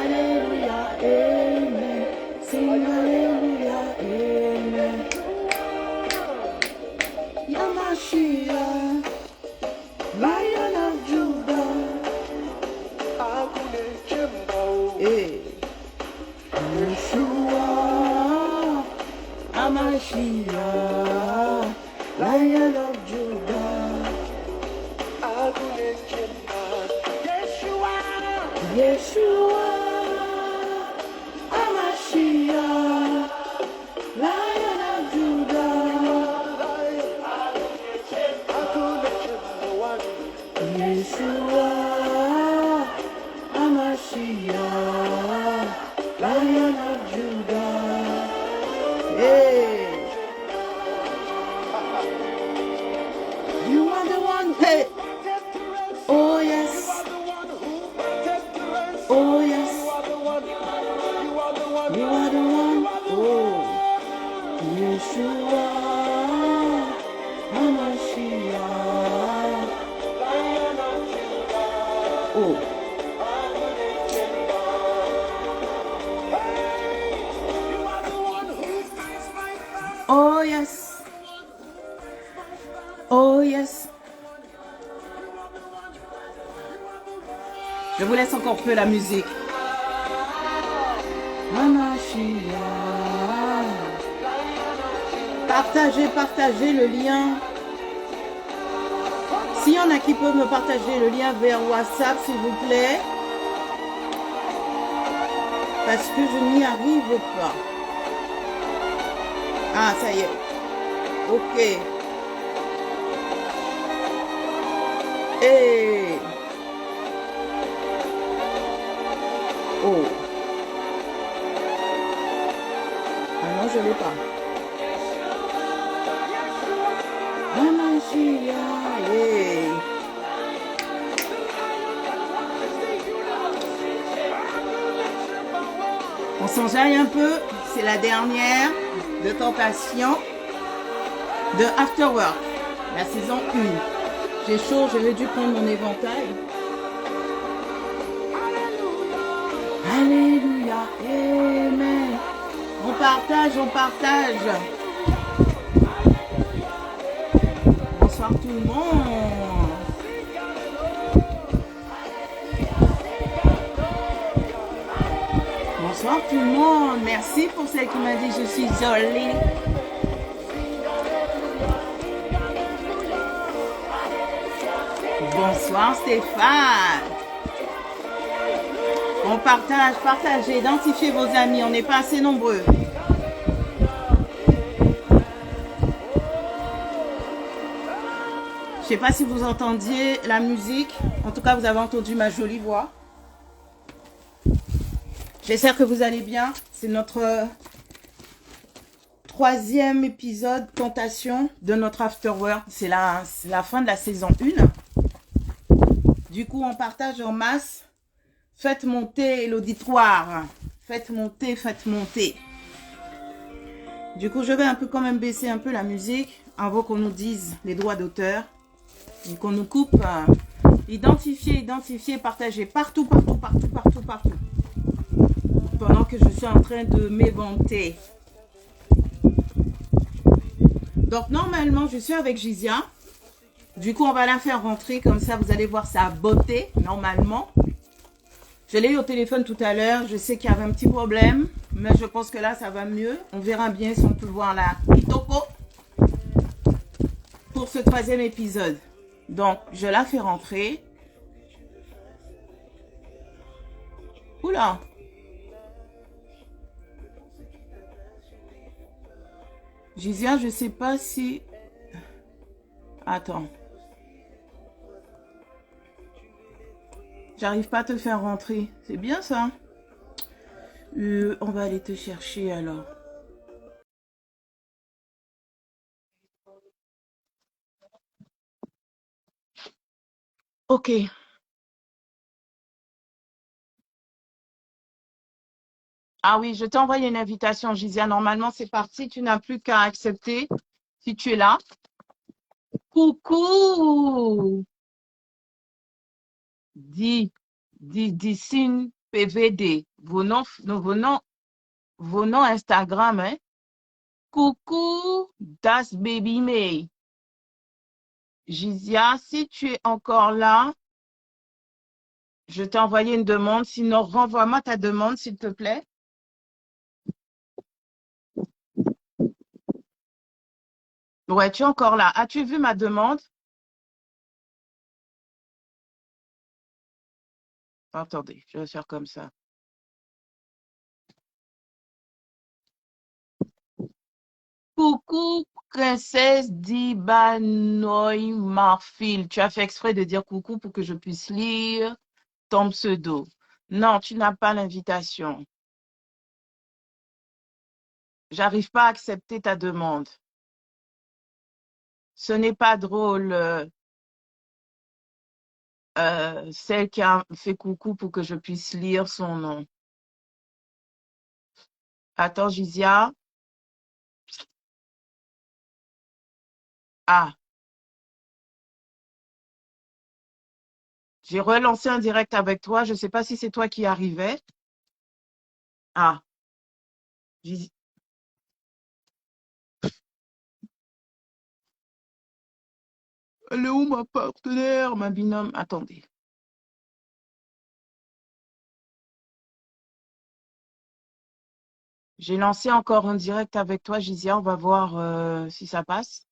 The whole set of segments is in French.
Alléluia, Amen. Sing Alléluia, Amen. Yamashia, Lion of Judah. Hey. Yeshua, Amashia, Lion of Judah. Yeshua, Amashia, Lion of Judah. Yeshua, Amashia, Lion of Judah. Hey. You are the one. Hey. Oh yes. Oh yes. You are the one. Oh. Yeshua. Hamashiach. Oh. Oh yes. Oh yes. Je vous laisse encore peu la musique. Partagez, partagez le lien. S'il y en a qui peuvent me partager le lien vers WhatsApp, s'il vous plaît. Parce que je n'y arrive pas. Ah, ça y est. Ok. Et... oh. Ah non, je ne l'ai pas. Hey. On s'enjaille un peu. C'est la dernière de Tentation de Afterwork, la saison 1. J'ai chaud, j'aurais dû prendre mon éventail. Alléluia, Amen. On partage, on partage. Bonsoir tout le monde. Bonsoir tout le monde. Merci pour celle qui m'a dit je suis jolie. Bonsoir Stéphane. On partage, partagez, identifiez vos amis. On n'est pas assez nombreux. Je ne sais pas si vous entendiez la musique. En tout cas, vous avez entendu ma jolie voix. J'espère que vous allez bien. C'est notre 3e épisode Tentation de notre Afterwork. C'est la fin de la saison 1. Du coup, on partage en masse. Faites monter l'auditoire. Faites monter, faites monter. Du coup, je vais un peu quand même baisser un peu la musique avant qu'on nous dise les droits d'auteur. Et qu'on nous coupe. Identifiez, identifiez, partagez partout, partout, partout, partout, partout. Pendant que je suis en train de m'éventer. Donc, normalement, je suis avec Gizia. Du coup, on va la faire rentrer. Comme ça, vous allez voir sa beauté, normalement. Je l'ai eu au téléphone tout à l'heure. Je sais qu'il y avait un petit problème. Mais je pense que là, ça va mieux. On verra bien si on peut voir la Kitoko pour ce 3e épisode. Donc, je la fais rentrer. Oula! Gizia, je sais pas si... Attends. J'arrive pas à te faire rentrer. C'est bien ça? On va aller te chercher alors. Ok. Ah oui, je t'ai envoyé une invitation, Gizia. Normalement, c'est parti. Tu n'as plus qu'à accepter si tu es là. Coucou! Dis, Sin PVD. Vos noms Instagram, hein? Coucou, das Baby May. Gizia, si tu es encore là, je t'ai envoyé une demande. Sinon, renvoie-moi ta demande, s'il te plaît. Ouais, tu es encore là. As-tu vu ma demande? Attendez, je vais faire comme ça. Coucou, princesse d'Ibanoï Marfil. Tu as fait exprès de dire coucou pour que je puisse lire ton pseudo. Non, tu n'as pas l'invitation. J'arrive pas à accepter ta demande. Ce n'est pas drôle, celle qui a fait coucou pour que je puisse lire son nom. Attends, Gizia. Ah, j'ai relancé un direct avec toi. Je ne sais pas si c'est toi qui arrivais. Ah, Giz- elle est où ma partenaire, ma binôme? Attendez. J'ai lancé encore un direct avec toi, Gizia. On va voir si ça passe.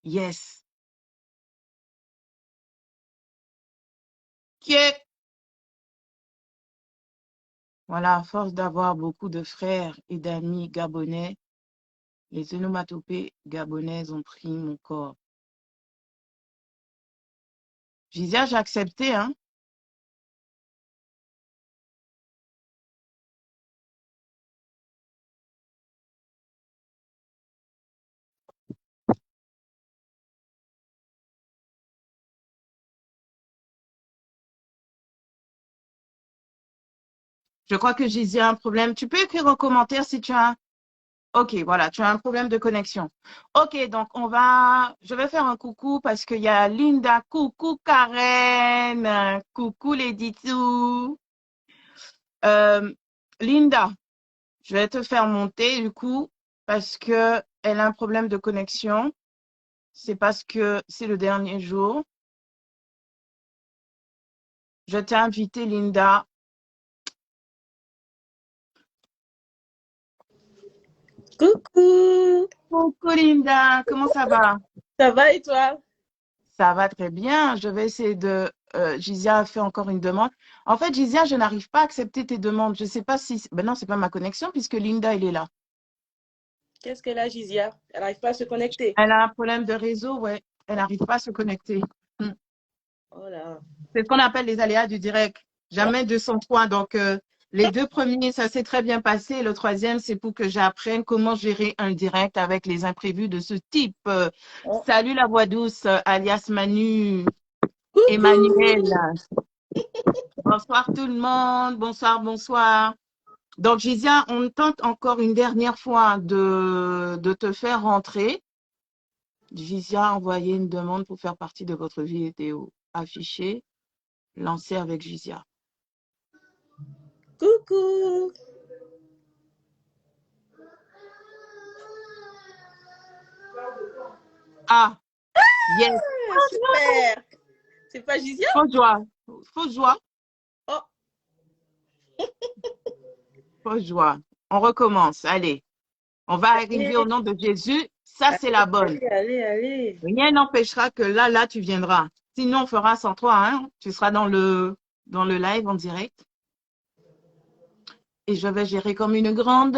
Yes. Qui est? Voilà, à force d'avoir beaucoup de frères et d'amis gabonais, les onomatopées gabonaises ont pris mon corps. Gizia, j'ai accepté, hein? Je crois que Gizia a un problème. Tu peux écrire en commentaire si tu as. Ok, voilà, tu as un problème de connexion. Ok, donc je vais faire un coucou parce qu'il y a Linda. Coucou Karen. Coucou Lady Tou. Linda, je vais te faire monter du coup parce que elle a un problème de connexion. C'est parce que c'est le dernier jour. Je t'ai invité, Linda. Coucou, Coucou Linda, comment ça va? ça va et toi? Ça va très bien. Je vais essayer de. Gizia a fait encore une demande. En fait, Gizia, je n'arrive pas à accepter tes demandes. Je ne sais pas si. Ben non, c'est pas ma connexion puisque Linda, elle est là. Qu'est-ce qu'elle a, Gizia? Elle n'arrive pas à se connecter. Elle a un problème de réseau, ouais. Elle n'arrive pas à se connecter. Hmm. Oh là. C'est ce qu'on appelle les aléas du direct. Jamais 203. Donc, les deux premiers, ça s'est très bien passé. Le troisième, c'est pour que j'apprenne comment gérer un direct avec les imprévus de ce type. Oh. Salut la voix douce, alias Manu, Emmanuel. Coucou. Bonsoir tout le monde. Bonsoir, bonsoir. Donc, Gizia, on tente encore une dernière fois de te faire rentrer. Gizia a envoyé une demande pour faire partie de votre vidéo affichée, lancée avec Gizia. Coucou. Ah, yes. Ah, super. C'est pas Gizia? Fausse joie. Fausse joie. Oh, Fausse joie. On recommence. Allez. On va arriver au allez, nom de Jésus. Ça, c'est la bonne. allez. Rien n'empêchera que là, tu viendras. Sinon, on fera sans toi, hein. Tu seras dans le live en direct. Et je vais gérer comme une grande.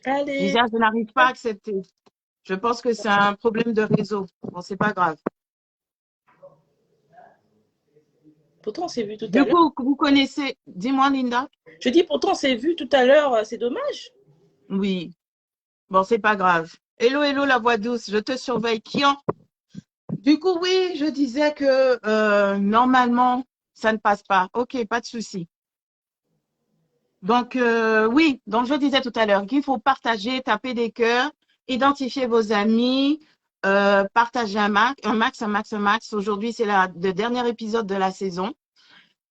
Allez. Gisa, je n'arrive pas à accepter. Je pense que c'est un problème de réseau. Bon, c'est pas grave. Pourtant, on s'est vu tout à Du l'heure. coup, vous connaissez. Dis-moi, Linda. Je dis, pourtant, on s'est vu tout à l'heure. C'est dommage. Oui. Bon, c'est pas grave. Hello, hello, la voix douce. Je te surveille. Kian. Du coup, oui, je disais que normalement, ça ne passe pas. Ok, pas de souci. Donc, oui, donc je disais tout à l'heure qu'il faut partager, taper des cœurs, identifier vos amis, partagez un max, un max, un max, un max. Aujourd'hui, c'est le dernier épisode de la saison.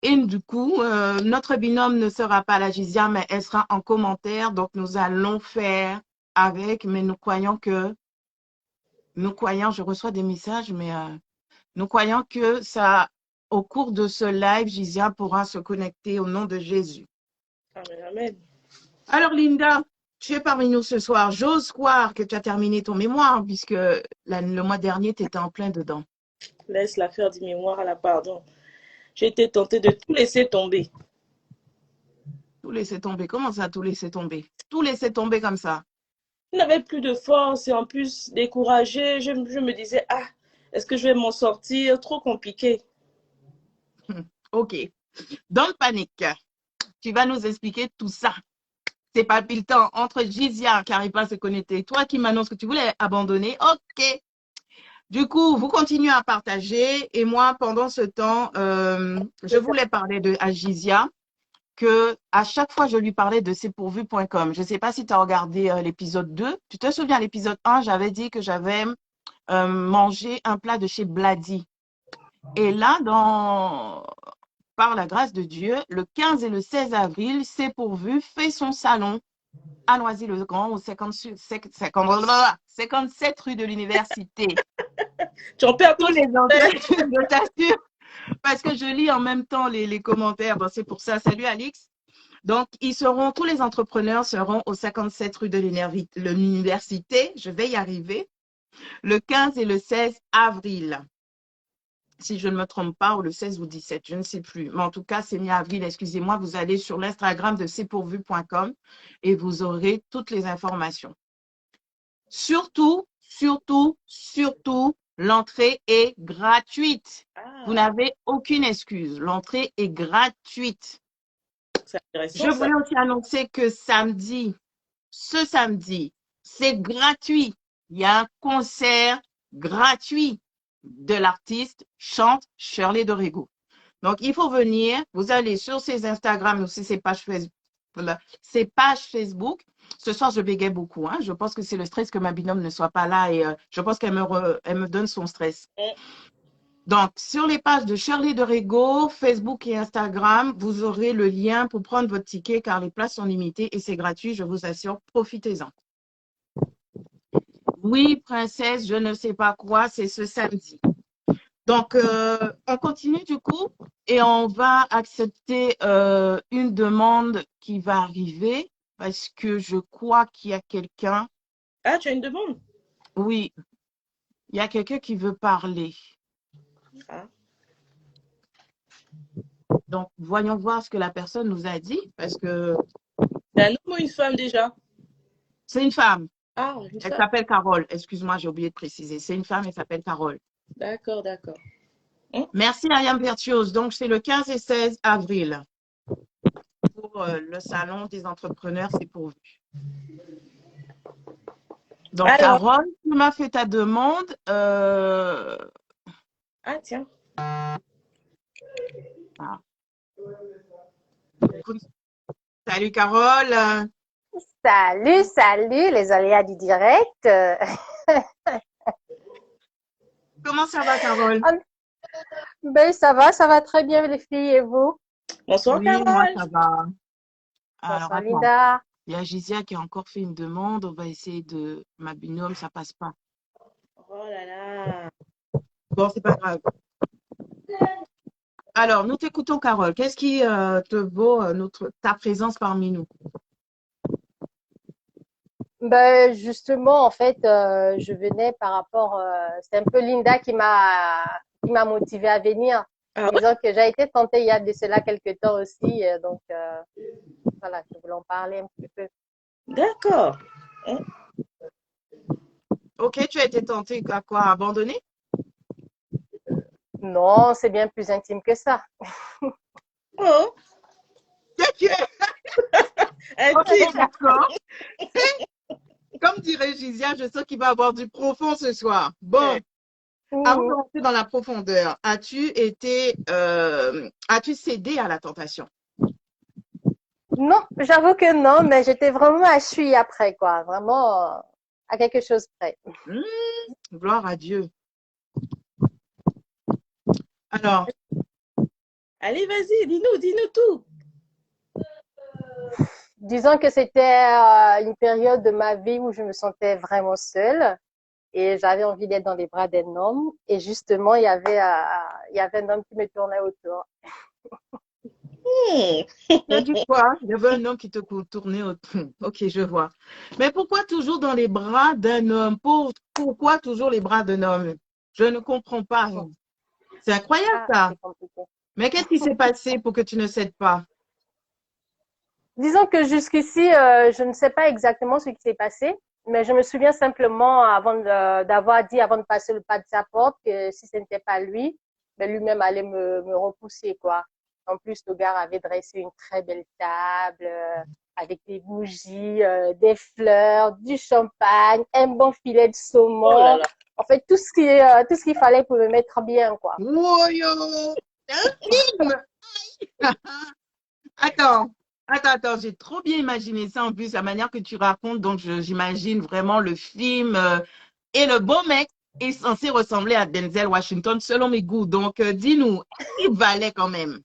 Et du coup, notre binôme ne sera pas la Gizia, mais elle sera en commentaire. Donc, nous allons faire avec, mais nous croyons, je reçois des messages, mais nous croyons que ça, au cours de ce live, Gizia pourra se connecter au nom de Jésus. Amen, amen. Alors, Linda, tu es parmi nous ce soir. J'ose croire que tu as terminé ton mémoire, puisque le mois dernier, tu étais en plein dedans. Laisse l'affaire du mémoire à la pardon. J'ai été tentée de tout laisser tomber. Tout laisser tomber. Comment ça, tout laisser tomber? Tout laisser tomber comme ça. Je n'avais plus de force et en plus découragée, je me disais, ah, est-ce que je vais m'en sortir? Trop compliqué. OK. Don't panique. Tu vas nous expliquer tout ça. C'est pas pile temps entre Gizia qui n'arrive pas à se connecter, toi qui m'annonces que tu voulais abandonner. OK. Du coup, vous continuez à partager et moi, pendant ce temps, je voulais parler à Gizia que à chaque fois, je lui parlais de c'estpourvu.com. Je ne sais pas si tu as regardé l'épisode 2. Tu te souviens, l'épisode 1, j'avais dit que j'avais mangé un plat de chez Blady. Et là, par la grâce de Dieu, le 15 et le 16 avril, C'est Pourvu fait son salon à Noisy-le-Grand, au 57 rue de l'Université. Tu en perds Tous les Anglais, je t'assure, parce que je lis en même temps les commentaires. Bon, c'est pour ça. Salut, Alix. Donc, tous les entrepreneurs seront au 57 rue de l'Université. Je vais y arriver. Le 15 et le 16 avril. Si je ne me trompe pas, ou le 16 ou 17, je ne sais plus. Mais en tout cas, c'est mi-avril, excusez-moi. Vous allez sur l'Instagram de c'estpourvu.com et vous aurez toutes les informations. Surtout, l'entrée est gratuite. Vous n'avez aucune excuse. L'entrée est gratuite. Je voulais aussi annoncer que ce samedi, c'est gratuit. Il y a un concert gratuit de l'artiste chante Shirley Dorego. Donc, il faut venir. Vous allez sur ses Instagram, aussi ses pages Facebook. Ce soir, je bégaye beaucoup. Je pense que c'est le stress que ma binôme ne soit pas là et je pense qu'elle me donne son stress. Donc, sur les pages de Shirley Dorego, Facebook et Instagram, vous aurez le lien pour prendre votre ticket car les places sont limitées et c'est gratuit. Je vous assure, profitez-en. Oui, princesse, je ne sais pas quoi, c'est ce samedi. Donc, on continue du coup et on va accepter une demande qui va arriver parce que je crois qu'il y a quelqu'un. Ah, tu as une demande? Oui, il y a quelqu'un qui veut parler. Ah. Donc, voyons voir ce que la personne nous a dit parce que… C'est un homme ou une femme déjà? C'est une femme. Ah, une Elle femme. s'appelle Carole. Excuse-moi, j'ai oublié de préciser. C'est une femme, elle s'appelle Carole. D'accord, d'accord. Merci, Ariane Virtuose. Donc, c'est le 15 et 16 avril pour le salon des entrepreneurs, C'est Pourvu. Donc, alors, Carole, tu m'as fait ta demande. Ah, tiens. Ah. Salut, Carole. Salut, les aléas du direct. Comment ça va, Carole? Ben, ça va très bien, les filles, et vous? Bonsoir, oui, Carole. Moi, ça va. Bonsoir, Alors, Linda. Il y a Gizia qui a encore fait une demande. On va essayer de… Ma binôme, ça passe pas. Oh là là. Bon, c'est pas grave. Alors, nous t'écoutons, Carole. Qu'est-ce qui te vaut ta présence parmi nous? Ben, justement, en fait, je venais par rapport… c'est un peu Linda qui m'a motivée à venir. Ah, disant que j'ai été tentée il y a de cela quelques temps aussi. Donc, voilà, je voulais en parler un petit peu. D'accord. Ok, tu as été tentée à quoi? Abandonner? Non, c'est bien plus intime que ça. Oh. Ok, d'accord. Comme dirait Gizia, je sens qu'il va avoir du profond ce soir. Bon, avant de rentrer dans la profondeur, as-tu cédé à la tentation? Non, j'avoue que non, mais j'étais vraiment à chui après, quoi. Vraiment, à quelque chose près. Gloire à Dieu. Alors, Allez, vas-y, dis-nous tout. Disons que c'était une période de ma vie où je me sentais vraiment seule et j'avais envie d'être dans les bras d'un homme. Et justement, il y avait un homme qui me tournait autour. t'as dit quoi? Il y avait un homme qui te tournait autour. Ok, je vois. Mais pourquoi toujours dans les bras d'un homme? Pourquoi toujours les bras d'un homme? Je ne comprends pas. C'est incroyable Ah, ça. c'est compliqué. Mais qu'est-ce qui s'est passé pour que tu ne cèdes pas? Disons que jusqu'ici, je ne sais pas exactement ce qui s'est passé, mais je me souviens simplement d'avoir dit avant de passer le pas de sa porte que si ce n'était pas lui, ben lui-même allait me repousser, quoi. En plus, le gars avait dressé une très belle table avec des bougies, des fleurs, du champagne, un bon filet de Oh là saumon. là. En fait, tout ce qu'il fallait pour me mettre bien, quoi. Woyo! C'est un film! Attends, attends, j'ai trop bien imaginé ça en plus, la manière que tu racontes. Donc, j'imagine vraiment le film. Et le beau mec est censé ressembler à Denzel Washington selon mes goûts. Donc, dis-nous, il valait quand même.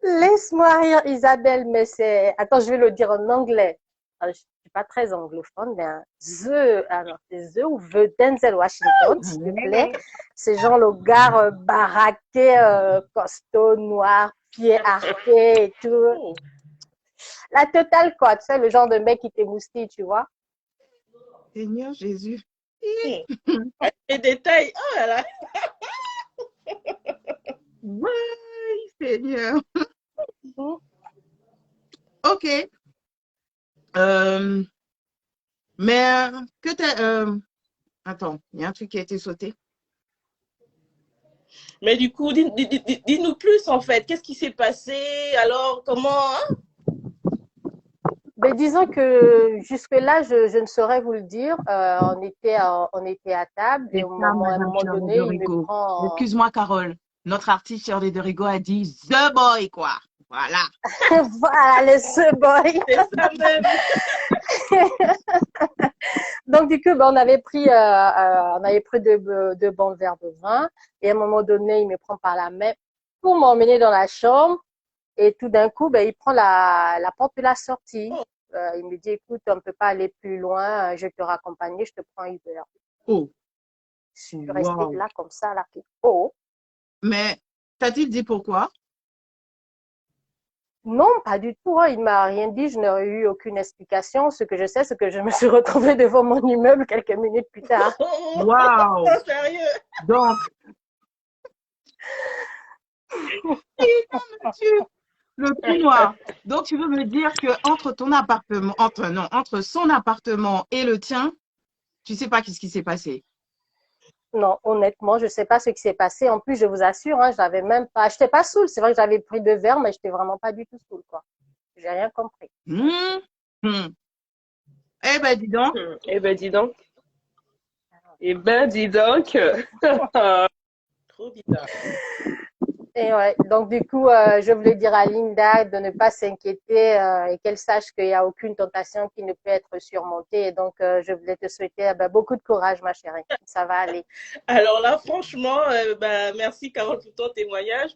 Laisse-moi rire, Isabelle, mais c'est. Attends, je vais le dire en anglais. Alors, je suis pas très anglophone, mais alors c'est The ou The Denzel Washington, s'il te plaît. C'est genre le gars baraqué, costaud, noir, pieds arqués et tout. Oh. La totale, quoi. Tu sais, le genre de mec qui t'émoustille, tu vois. Seigneur Jésus. Les détails, oh là là. Oui, Seigneur. Mhm. OK. Euh, mais que t'as... attends, il y a un truc qui a été sauté. Mais du coup, dis-nous plus en fait. Qu'est-ce qui s'est passé? Alors, comment, hein? Mais disons que jusque-là, je ne saurais vous le dire. On était à table et C'est ça, à un Madame moment Shirley de donné, il me Rigo. prend. Excuse-moi, Carole. Notre artiste Shirley de Rigo a dit The Boy, quoi. Voilà. Voilà, le ce boy. C'est ça même. Donc du coup, on avait pris deux bons verres de vin et à un moment donné, il me prend par la main pour m'emmener dans la chambre et tout d'un coup, il prend la porte de la sortie. Il me dit, écoute, on ne peut pas aller plus loin, je vais te raccompagner, je te prends Uber. Oh, Je suis restée wow. là comme ça, là. Oh, Mais t'as-t-il dit pourquoi? non, pas du tout. Hein. Il m'a rien dit. Je n'aurais eu aucune explication. Ce que je sais, c'est que je me suis retrouvée devant mon immeuble quelques minutes plus tard. Wow. Sérieux. Donc, mon Dieu, le trou noir. Donc, tu veux me dire que entre ton appartement, entre son appartement et le tien, tu sais pas qu'est-ce qui s'est passé? Non, honnêtement, je ne sais pas ce qui s'est passé. En plus, je vous assure, hein, j'avais même pas. Je n'étais pas saoule. C'est vrai que j'avais pris deux verres, mais je n'étais vraiment pas du tout saoule, quoi. J'ai rien compris. Hmm. Eh ben, dis donc. Eh ben, dis donc. Eh ben, dis donc. Trop bizarre. Et ouais, donc du coup, je voulais dire à Linda de ne pas s'inquiéter et qu'elle sache qu'il n'y a aucune tentation qui ne peut être surmontée. Et donc, je voulais te souhaiter beaucoup de courage, ma chérie. Ça va aller. Alors là, franchement, merci Carole pour ton témoignage.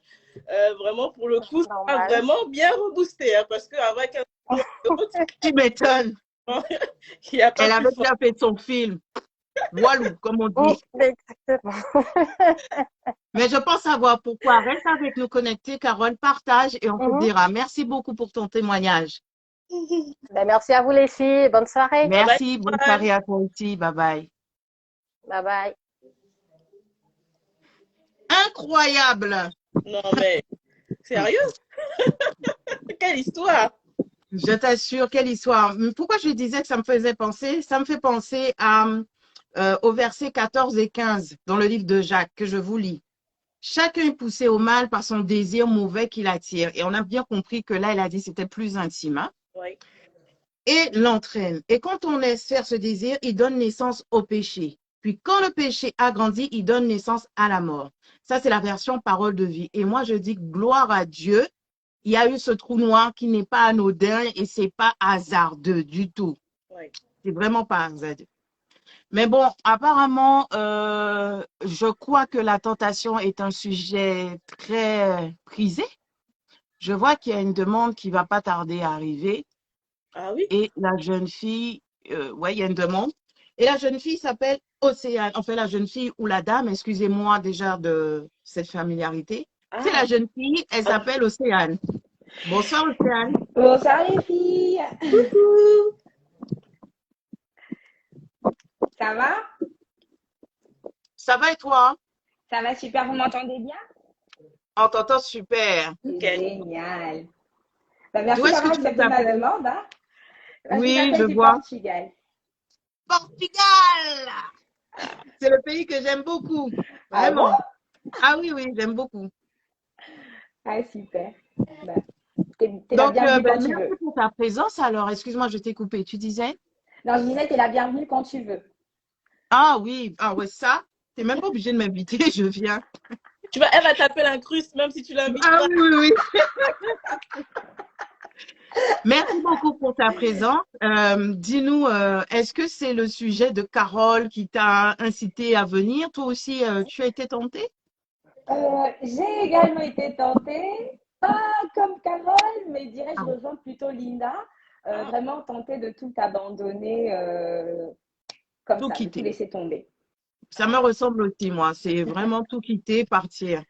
Vraiment, pour le coup, ça a Normal. vraiment bien reboosté, hein, parce qu'avec un autre, Tu m'étonnes. il n'y a pas Elle plus avait fort. déjà fait son film. Walou, comme on dit. Exactement. Mais je pense savoir pourquoi. Reste avec nous connectés, Carole. Partage et on te Mhm. dira. Merci beaucoup pour ton témoignage. Merci à vous les filles. Bonne soirée. Merci. Bonne Bye. soirée à toi aussi. Bye bye. Bye bye. Incroyable. Non, mais sérieux? Quelle histoire? Je t'assure, quelle histoire. Pourquoi je disais que ça me faisait penser? Ça me fait penser au verset 14 et 15 dans le livre de Jacques que je vous lis. Chacun est poussé au mal par son désir mauvais qu'il attire. Et on a bien compris que là, il a dit que c'était plus intime. Hein? Oui. Et l'entraîne. Et quand on laisse faire ce désir, il donne naissance au péché. Puis quand le péché a grandi, il donne naissance à la mort. Ça, c'est la version parole de vie. Et moi, je dis gloire à Dieu. Il y a eu ce trou noir qui n'est pas anodin et c'est pas hasardeux du tout. Oui. c'est vraiment pas un Z. Mais bon, apparemment, je crois que la tentation est un sujet très prisé. Je vois qu'il y a une demande qui va pas tarder à arriver. Ah oui? Et la jeune fille, ouais, il y a une demande. Et la jeune fille s'appelle Océane. Enfin, la jeune fille ou la dame, excusez-moi déjà de cette familiarité. C'est la Ah, jeune fille, elle ah, s'appelle Océane. Bonsoir Océane. Bonsoir les filles, coucou! ça va? Ça va et toi? Ça va super, vous m'entendez bien? On t'entend super. Nickel. Génial. Bah, D'où merci est-ce que d'avoir tu nous accepté ma appelles? demande, hein. Bah, je vous Oui, je appelle du vois. Portugal. Portugal! C'est le pays que j'aime beaucoup. Ah bon? Vraiment. Ah oui, oui, j'aime beaucoup. Ah super. Bah, t'es la Donc, bienvenue ben, quand tu merci veux. pour ta présence. Alors, excuse-moi, je t'ai coupé. Tu disais? Non, je disais t'es la bienvenue quand tu veux. Ah oui, ah ouais, ça, t'es même pas obligé de m'inviter, je viens. Elle va taper l'incruste même si tu l'invites Ah pas. oui, oui, oui. Merci beaucoup pour ta présence. Dis-nous, est-ce que c'est le sujet de Carole qui t'a incité à venir? Toi aussi, tu as été tentée? J'ai également été tentée, pas comme Carole, mais dirais-je Ah, rejoins plutôt Linda. Vraiment tentée de tout abandonner comme tout ça, de tout quitter. laisser tomber. Ça me ressemble aussi, moi. C'est vraiment tout quitter, partir.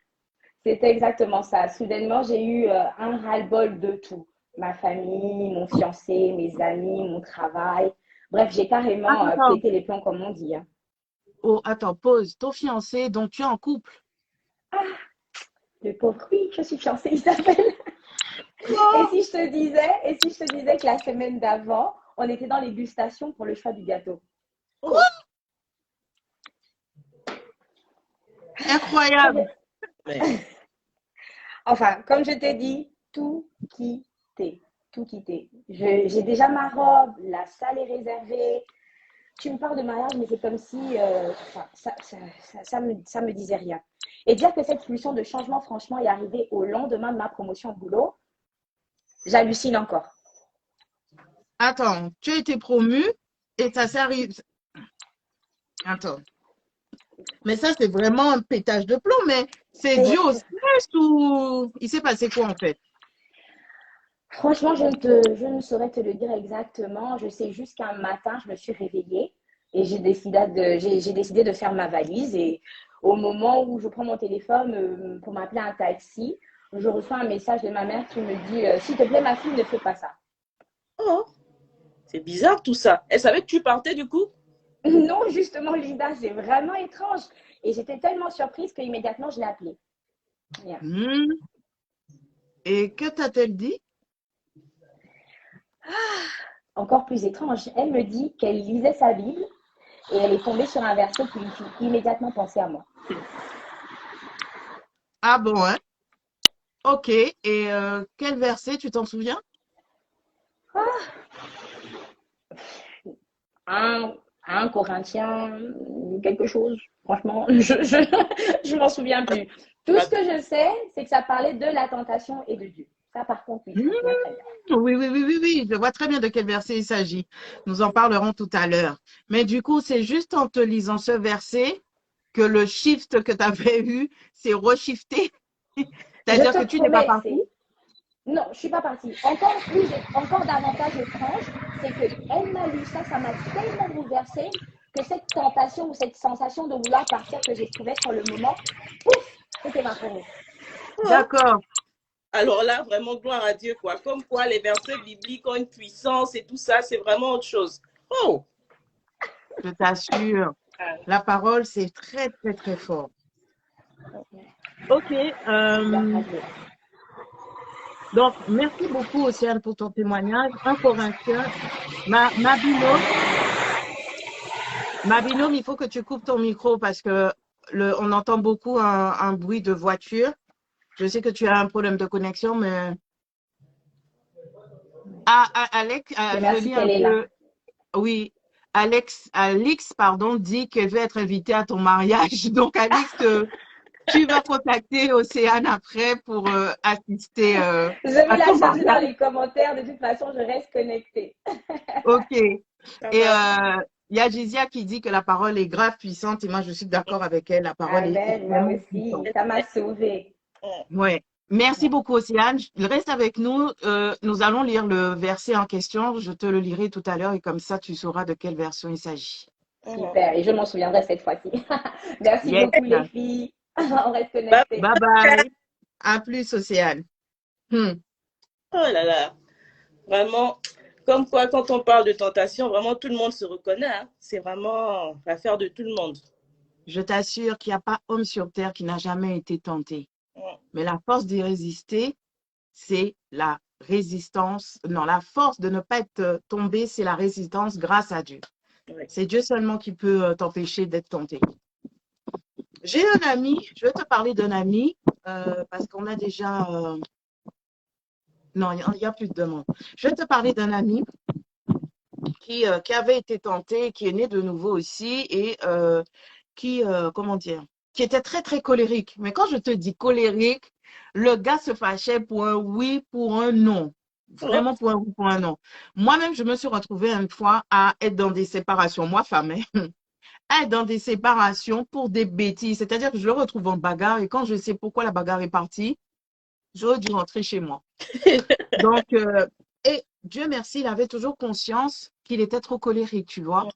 C'était exactement ça. Soudainement, j'ai eu un ras-le-bol de tout. Ma famille, mon fiancé, mes amis, mon travail. Bref, j'ai carrément Attends, attends. pété les plombs, comme on dit, hein. Oh, attends, pause. Ton fiancé, donc tu es en couple. Le pauvre, oui, je suis fiancée, il s'appelle. Oh, Et si je te disais que la semaine d'avant, on était dans les dégustations pour le choix du gâteau. Oh, incroyable. mais Enfin, comme je t'ai dit, tout quitté. Tout quitté. J'ai déjà ma robe, la salle est réservée. Tu me parles de mariage, mais c'est comme si enfin, ça me disait rien. Et dire que cette pulsion de changement, franchement, est arrivée au lendemain de ma promotion au boulot, j'hallucine encore. Attends, tu as été promu et ça s'est arrivé. Attends. Mais ça, c'est vraiment un pétage de plomb, mais c'est dû au stress ou il s'est passé quoi en fait? Franchement, je ne saurais te le dire exactement. Je sais juste qu'un matin, je me suis réveillée et j'ai décidé de faire ma valise. Et au moment où je prends mon téléphone pour m'appeler un taxi, je reçois un message de ma mère qui me dit s'il te plaît, ma fille, ne fais pas ça. oh, c'est bizarre tout ça. Elle savait que tu partais du coup? Non, justement, Linda, c'est vraiment étrange. Et j'étais tellement surprise qu'immédiatement, je l'ai appelée. Yeah. Hmm. Et que t'a-t-elle dit? Encore plus étrange, elle me dit qu'elle lisait sa Bible et elle est tombée sur un verset qui lui fit immédiatement penser à moi. Ah bon, hein? Ok. Et quel verset, tu t'en souviens? Un Corinthien, quelque chose. Franchement, je m'en souviens plus. Tout ce que je sais, c'est que ça parlait de la tentation et de Dieu. Ça, par contre, oui, je Hmm. me souviens très bien. Oui, oui, oui, oui, oui. Je vois très bien de quel verset il s'agit. Nous en parlerons tout à l'heure. Mais du coup, c'est juste en te lisant ce verset que le shift que tu avais eu s'est reshifté. Je C'est-à-dire que te tu n'es pas promets, parti. non, je suis pas partie. Encore davantage étrange, c'est que elle m'a lu ça, ça m'a tellement bouleversée que cette tentation ou cette sensation de vouloir partir que j'éprouvais sur le moment, pouf, c'était évaporé. Oh. D'accord. Alors là, vraiment, gloire à Dieu, quoi. Comme quoi, les versets bibliques ont une puissance et tout ça, c'est vraiment autre chose. Oh! Je t'assure. La parole, c'est très, très, très fort. Ok. Donc, merci beaucoup, Océane, pour ton témoignage. Un Corinthien. Ma binôme, il faut que tu coupes ton micro parce que on entend beaucoup un bruit de voiture. Je sais que tu as un problème de connexion, mais Alex, Mais je merci lis un qu'elle est là. peu. Oui, Alix, pardon, dit qu'elle veut être invitée à ton mariage. Donc, Alix, tu vas contacter Océane après pour assister Je vais à la ton chercher dans mariage. les commentaires. De toute façon, je reste connectée. Ok. Ça Et va. il y a Gésia qui dit que la parole est grave puissante et moi je suis d'accord avec elle. La parole est Amen, moi vraiment aussi. puissante. Ça m'a sauvée. Ouais. Merci beaucoup, Océane. Reste avec nous. Nous allons lire le verset en question. Je te le lirai tout à l'heure et comme ça, tu sauras de quelle version il s'agit. Super. Et je m'en souviendrai cette fois-ci. Merci Yes. beaucoup, les filles. On reste Bye. connectés. Bye bye. À plus, Océane. Hmm. Oh là là. Vraiment, comme quoi, quand on parle de tentation, vraiment, tout le monde se reconnaît. Hein. C'est vraiment l'affaire de tout le monde. Je t'assure qu'il n'y a pas homme sur terre qui n'a jamais été tenté. Mm. Mais la force d'y résister, c'est la résistance. Non, la force de ne pas être tombé, c'est la résistance grâce à Dieu. Oui. C'est Dieu seulement qui peut t'empêcher d'être tenté. J'ai un ami, je vais te parler d'un ami parce qu'on a déjà... non, il n'y a plus de demande. Je vais te parler d'un ami qui avait été tenté, qui est né de nouveau aussi et comment dire, qui était très, très colérique. Mais quand je te dis colérique, le gars se fâchait pour un oui, pour un non. Oh. Vraiment pour un oui, pour un non. Moi-même, je me suis retrouvée une fois à être dans des séparations, moi, femme, hein, à être dans des séparations pour des bêtises. C'est-à-dire que je le retrouve en bagarre et quand je sais pourquoi la bagarre est partie, j'aurais dû rentrer chez moi. Donc, et Dieu merci, il avait toujours conscience qu'il était trop colérique, tu vois.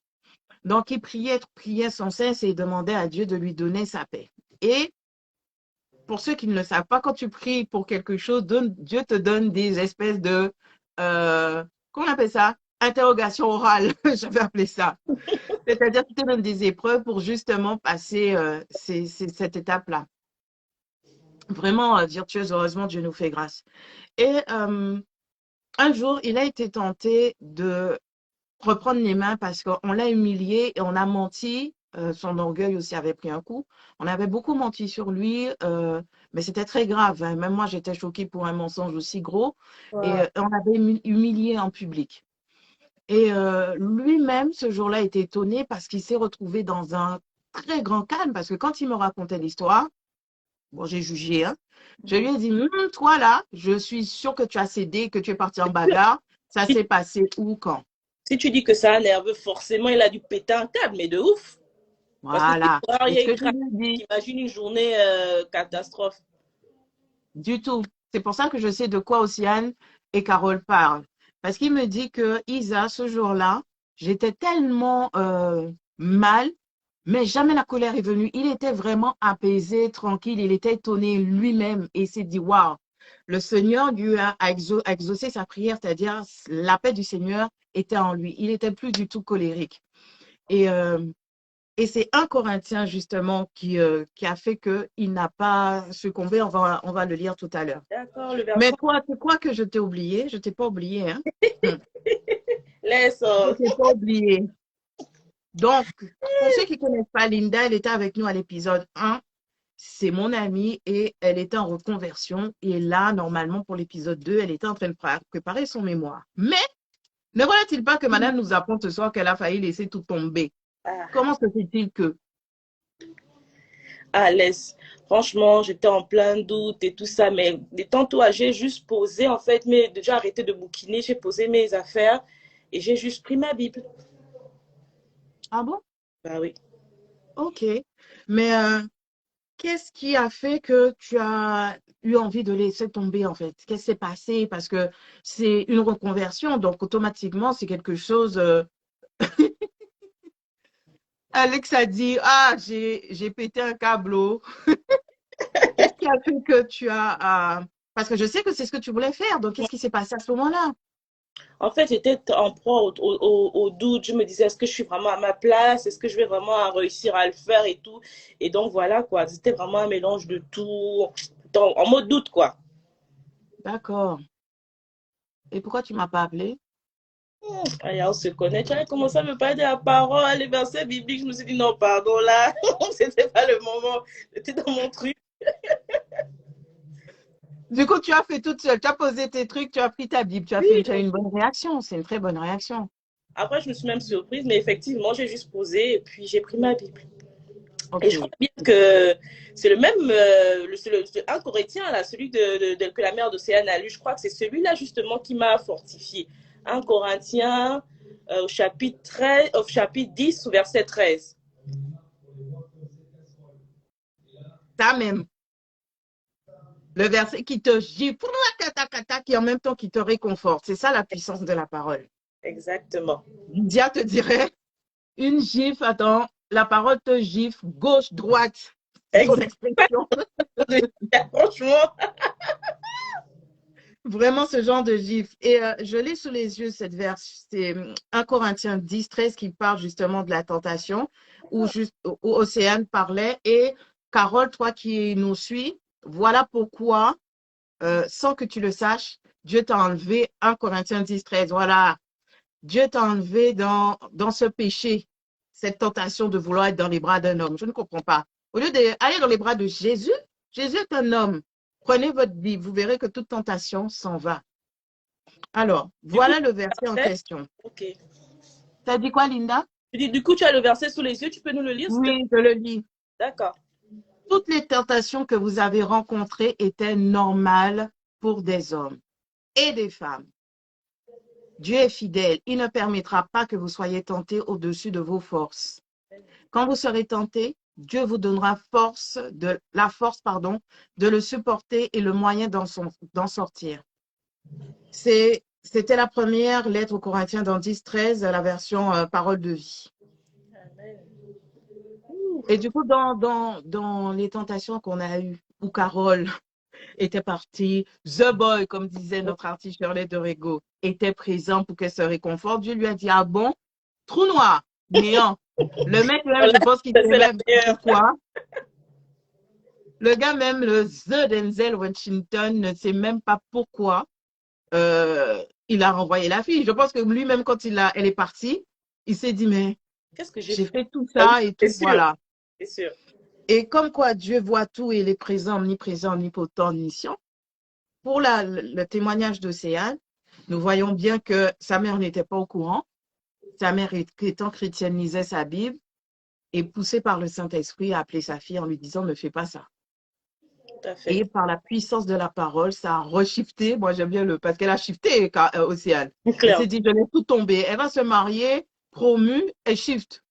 Donc, il priait sans cesse et il demandait à Dieu de lui donner sa paix. Et pour ceux qui ne le savent pas, quand tu pries pour quelque chose, Dieu te donne des espèces de, comment on appelle ça? Interrogation orale, je vais appeler ça. C'est-à-dire qu'il te donne des épreuves pour justement passer cette étape-là. Vraiment virtueuse, heureusement, Dieu nous fait grâce. Et un jour, il a été tenté de reprendre les mains parce qu'on l'a humilié et on a menti. Son orgueil aussi avait pris un coup. On avait beaucoup menti sur lui, mais c'était très grave. Hein. Même moi, j'étais choquée pour un mensonge aussi gros. Et Wow. on l'avait humilié en public. Et lui-même, ce jour-là, était étonné parce qu'il s'est retrouvé dans un très grand calme. Parce que quand il me racontait l'histoire, bon, j'ai jugé, hein, je lui ai dit, toi là, je suis sûre que tu as cédé, que tu es parti en bagarre. Ça Si, s'est passé où, quand? si tu dis que c'est un nerveux, forcément, il a dû péter un câble, mais de ouf. Parce que si Voilà. il C'est y a ce une que je craque, lui dis. imagine une journée catastrophe. Du tout. C'est pour ça que je sais de quoi Océane et Carole parlent. Parce qu'il me dit que Isa, ce jour-là, j'étais tellement mal, mais jamais la colère est venue. Il était vraiment apaisé, tranquille. Il était étonné lui-même et il s'est dit, waouh, le Seigneur lui a exaucé sa prière, c'est-à-dire la paix du Seigneur était en lui. Il n'était plus du tout colérique. Et et c'est un Corinthien, justement, qui a fait qu'il n'a pas succombé. On va le lire tout à l'heure. D'accord, le Mais verset. toi, tu crois que je t'ai oublié? Je ne t'ai pas oublié, hein? Laisse. Je ne t'ai pas oublié. Donc, pour ceux qui ne connaissent pas Linda, elle était avec nous à l'épisode 1. C'est mon amie et elle était en reconversion. Et là, normalement, pour l'épisode 2, elle était en train de préparer son mémoire. Mais, ne voilà-t-il pas que madame nous apprend ce soir qu'elle a failli laisser tout tomber? Ah, Comment se fait-il que? ah, laisse. Franchement, j'étais en plein doute et tout ça, mais des tantôt, j'ai juste posé, en fait, mais déjà arrêté de bouquiner, j'ai posé mes affaires et j'ai juste pris ma Bible. Ah bon? Bah oui. Ok. Mais qu'est-ce qui a fait que tu as eu envie de laisser tomber en fait? Qu'est-ce qui s'est passé? Parce que c'est une reconversion, donc automatiquement, c'est quelque chose. Alex a dit, ah, j'ai pété un câbleau. Qu'est-ce qui a fait que tu as... Parce que je sais que c'est ce que tu voulais faire, donc qu'est-ce qui s'est passé à ce moment-là? En fait, j'étais en proie au doute. Je me disais, est-ce que je suis vraiment à ma place? Est-ce que je vais vraiment réussir à le faire et tout? Et donc, voilà, quoi. C'était vraiment un mélange de tout, en mode doute, quoi. D'accord. Et pourquoi tu m'as pas appelé? Allez, on se connaît. Tu as commencé à me parler de la parole, les versets bibliques. Je me suis dit, non, pardon, là, c'était pas le moment. J'étais dans mon truc. Du coup, tu as fait toute seule. Tu as posé tes trucs, tu as pris ta Bible, tu as Oui. fait une bonne réaction. C'est une très bonne réaction. Après, je me suis même surprise, mais effectivement, j'ai juste posé et puis j'ai pris ma Bible. Et je crois Ok. bien que c'est le même, un Corinthien, là, celui que la mère d'Océane a lu. Je crois que c'est celui-là, justement, qui m'a fortifié. Un Corinthien, au chapitre 13, au chapitre 10, au verset 13. Ça même. Le verset qui te gifle, qui en même temps qui te réconforte. C'est ça la puissance de la parole. Exactement. Lydia te dirait, une gifle, attends, la parole te gifle, gauche, droite. C'est son expression. Franchement. Vraiment ce genre de gifle. Et je l'ai sous les yeux, cette verse. C'est 1 Corinthiens 10, 13 qui parle justement de la tentation, où Océane parlait. Et Carole, toi qui nous suis, voilà pourquoi, sans que tu le saches, Dieu t'a enlevé 1 Corinthiens 10, 13. Voilà. Dieu t'a enlevé dans ce péché, cette tentation de vouloir être dans les bras d'un homme. Je ne comprends pas. Au lieu d'aller dans les bras de Jésus, Jésus est un homme. Prenez votre Bible, vous verrez que toute tentation s'en va. Alors, voilà le verset en question. Ok. Ça dit quoi, Linda? Du coup, tu as le verset sous les yeux, tu peux nous le lire? Oui, je le lis. D'accord. Toutes les tentations que vous avez rencontrées étaient normales pour des hommes et des femmes. Dieu est fidèle. Il ne permettra pas que vous soyez tentés au-dessus de vos forces. Quand vous serez tentés, Dieu vous donnera la force de le supporter et le moyen d'en sortir. C'était la première lettre aux Corinthiens dans 10, 13, la version Parole de vie. Et du coup, dans les tentations qu'on a eues, où Carole était partie, The Boy, comme disait notre artiste Shirley de Rego, était présent pour qu'elle se réconforte, Dieu lui a dit, ah bon, trou noir, néant. Le mec, même, je pense qu'il sait même pourquoi. Le gars, même, le The Denzel Washington, ne sait même pas pourquoi il a renvoyé la fille. Je pense que lui-même, quand elle est partie, il s'est dit, mais qu'est-ce que j'ai fait tout ça et tout, voilà. C'est sûr. Et comme quoi Dieu voit tout et il est présent, omniprésent, omnipotent, omniscient, pour le témoignage d'Océane, nous voyons bien que sa mère n'était pas au courant. Sa mère, étant chrétienne, lisait sa Bible et poussée par le Saint-Esprit, a appelé sa fille en lui disant, ne fais pas ça. Tout à fait. Et par la puissance de la parole, ça a reshifté. Moi, j'aime bien parce qu'elle a shifté, Océane. Elle s'est dit, je vais tout tomber. Elle va se marier, promue, et shift.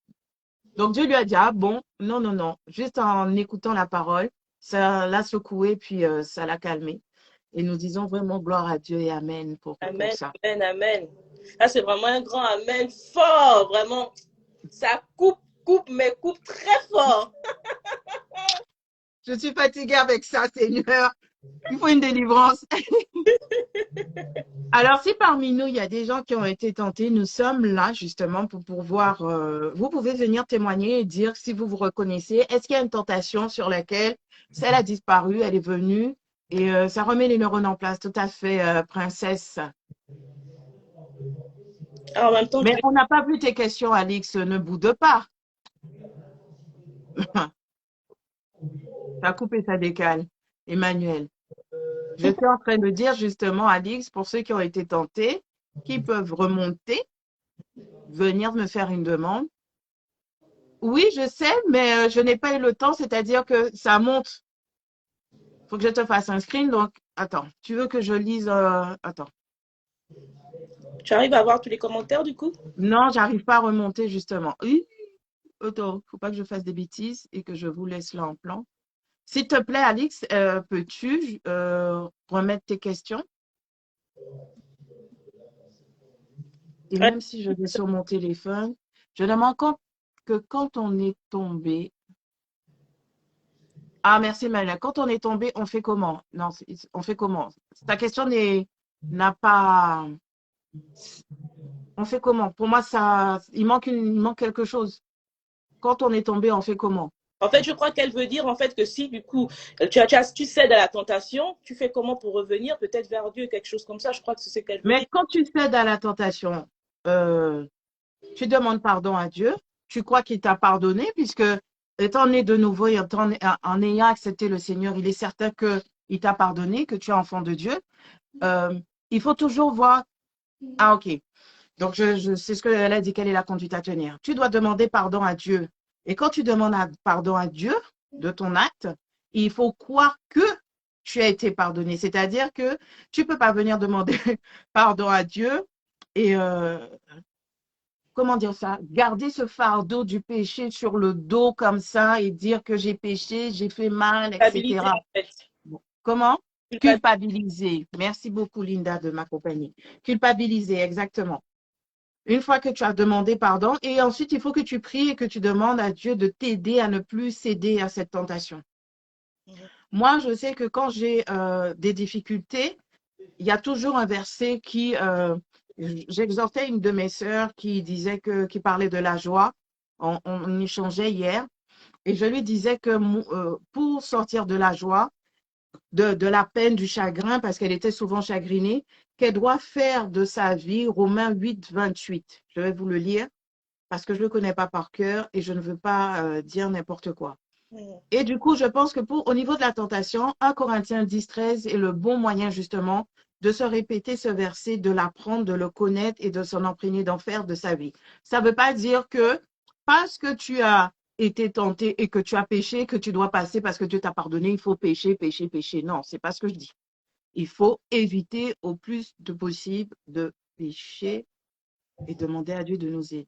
Donc, Dieu lui a dit, ah bon, non, non, non. Juste en écoutant la parole, ça l'a secoué, puis ça l'a calmé. Et nous disons vraiment gloire à Dieu et Amen pour ça. Amen, amen. Là, c'est vraiment un grand Amen fort, vraiment. Ça mais coupe très fort. Je suis fatiguée avec ça, Seigneur. Il faut une délivrance. Alors, si parmi nous, il y a des gens qui ont été tentés, nous sommes là justement pour pouvoir, vous pouvez venir témoigner et dire si vous vous reconnaissez. Est-ce qu'il y a une tentation sur laquelle celle a disparu, elle est venue et ça remet les neurones en place. Tout à fait, princesse. Alors, en même temps, mais on n'a pas vu tes questions, Alix, ne boude pas. Ça coupe et ça décale. Emmanuel. Je suis en train de dire justement, Alix, pour ceux qui ont été tentés, qui peuvent remonter, venir me faire une demande. Oui, je sais, mais je n'ai pas eu le temps, c'est-à-dire que ça monte. Il faut que je te fasse un screen, donc attends, tu veux que je lise attends. Tu arrives à voir tous les commentaires du coup? Non, j'arrive pas à remonter justement. Oui, attends, faut pas que je fasse des bêtises et que je vous laisse là en plan. S'il te plaît, Alix, peux-tu remettre tes questions? Et même si je vais sur mon téléphone, je demande que quand on est tombé. Ah, merci, Maëla. Quand on est tombé, on fait comment? Non, on fait comment? Ta question n'a pas. On fait comment? Pour moi, il manque quelque chose. Quand on est tombé, on fait comment? En fait, je crois qu'elle veut dire en fait que si du coup tu cèdes à la tentation, tu fais comment pour revenir peut-être vers Dieu, quelque chose comme ça. Je crois que c'est ce qu'elle veut dire. Mais quand tu cèdes à la tentation, tu demandes pardon à Dieu, tu crois qu'il t'a pardonné, puisque étant né de nouveau et en ayant accepté le Seigneur, il est certain qu'il t'a pardonné, que tu es enfant de Dieu. Il faut toujours voir. Ah, ok. Donc, je sais ce qu'elle a dit, quelle est la conduite à tenir. Tu dois demander pardon à Dieu. Et quand tu demandes pardon à Dieu de ton acte, il faut croire que tu as été pardonné. C'est-à-dire que tu ne peux pas venir demander pardon à Dieu et comment dire ça, garder ce fardeau du péché sur le dos comme ça et dire que j'ai péché, j'ai fait mal, Culpabilité, etc. en fait. Comment? Culpabilité. Culpabiliser. Merci beaucoup, Linda, de m'accompagner. Culpabiliser, exactement. Une fois que tu as demandé pardon, et ensuite, il faut que tu pries et que tu demandes à Dieu de t'aider à ne plus céder à cette tentation. Moi, je sais que quand j'ai des difficultés, il y a toujours un verset qui, j'exhortais une de mes sœurs qui disait qui parlait de la joie. On échangeait hier, et je lui disais que pour sortir de la joie, de la peine, du chagrin, parce qu'elle était souvent chagrinée, qu'elle doit faire de sa vie Romains 8, 28. Je vais vous le lire parce que je ne le connais pas par cœur et je ne veux pas dire n'importe quoi. Et du coup, je pense que au niveau de la tentation, 1 Corinthiens 10, 13 est le bon moyen justement de se répéter ce verset, de l'apprendre, de le connaître et de s'en imprégner, d'en faire de sa vie. Ça ne veut pas dire que parce que tu as été tenté et que tu as péché, que tu dois passer parce que Dieu t'a pardonné, il faut pécher, pécher, pécher. Non, c'est pas ce que je dis. Il faut éviter au plus de possible de pécher et demander à Dieu de nous aider.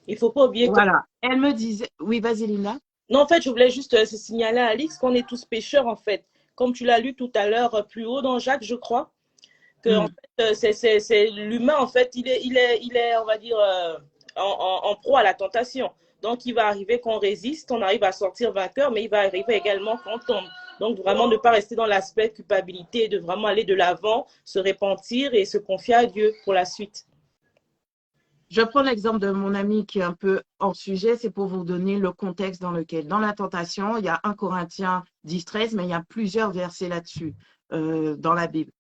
Il ne faut pas oublier que... Voilà. Elle me disait, oui, vas-y Linda. Non, en fait, je voulais juste signaler à Alix qu'on est tous pécheurs, en fait. Comme tu l'as lu tout à l'heure, plus haut dans Jacques, je crois, que en fait, c'est l'humain, en fait, il est, on va dire, en proie à la tentation. Donc, il va arriver qu'on résiste, on arrive à sortir vainqueur, mais il va arriver également qu'on tombe. Donc, vraiment, ne pas rester dans l'aspect culpabilité, de vraiment aller de l'avant, se repentir et se confier à Dieu pour la suite. Je prends l'exemple de mon ami qui est un peu hors sujet, c'est pour vous donner le contexte dans lequel, dans la tentation, il y a 1 Corinthiens 10, 13, mais il y a plusieurs versets là-dessus dans la Bible.